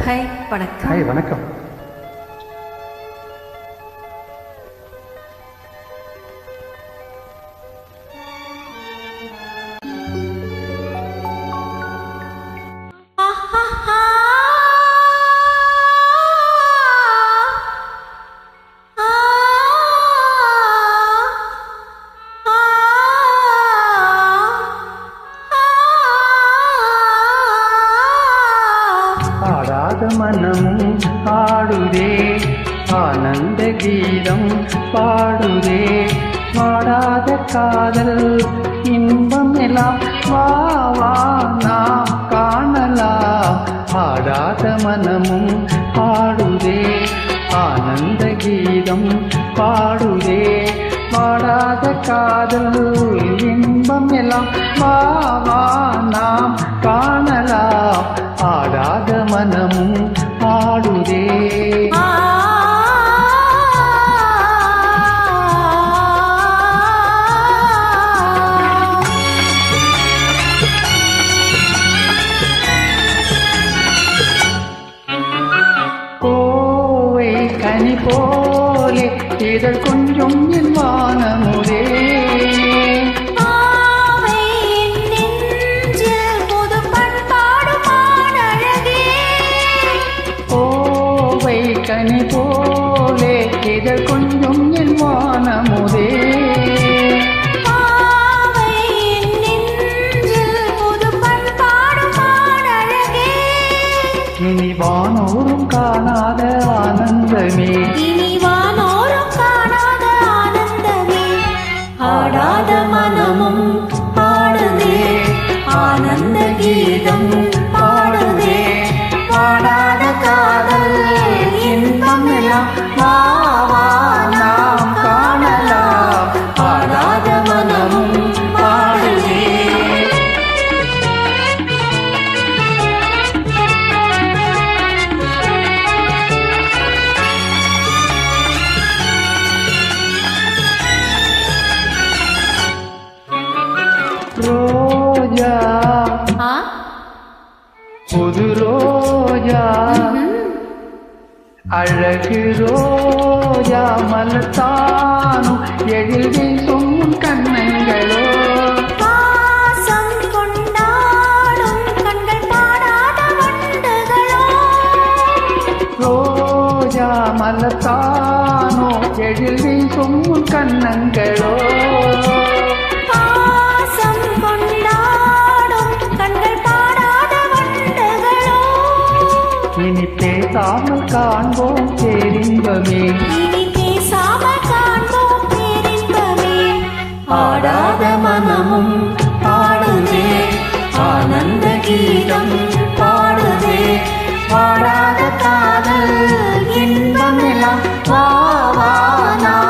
Hi வணக்கம். Hi வணக்கம். ஆடாத மனமும் ஆடுதே, ஆனந்த கீதம் பாடுதே, வாடாத காதல் இன்பம் எல்லாம் வா வா நாம் காணலாம். ஆடாத மனமும் ஆடுதே, ஆனந்த கீதம் பாடுதே, வாடாத காதல் இன்பம் எல்லாம் வா வா நாம் காணலாம். ஆடாத மனமும் ஆடுதே. கோவை கனி போலே இதழ் கொஞ்சம் என் வானமுதே, கனி போலே இதழ் கொஞ்சம் என் வானமுதே, இனி வானோரும் காணாத ஆனந்தமே, இனி வானோரும் காணாத ஆனந்தமே. ஆடாத மனமும் பாடுதே, ஆனந்த கீதம் பாடுதே, பாடாத காதல் இன்பம் எல்லாம் வா வா நாம் காணலாம். ஆடாத மனமும் பாடுதே. ரோஜா புது ரோஜா, அழகு ரோஜா மலர்த்தானும் எழில் வீசும் கண்ணங்களோ, பாசம் கொண்டாடும் கண்கள் பாடாத வண்டுகளோ, ரோஜா மலர்த்தானோ எழில் வீசும் கண்ணங்களோ, பாசம் கொண்டாடும் கண்கள் பாடாத வண்டுகளோ. இனி பேசாமல் காண்போம் பேரின்பமே, இனி பேசாமல் காண்போம் பேரின்பமே. ஆடாத மனமும் பாடுதே, ஆனந்த கீதம் பாடுதே, வாடாத காதல் இன்பம் எல்லாம் வா வா நாம்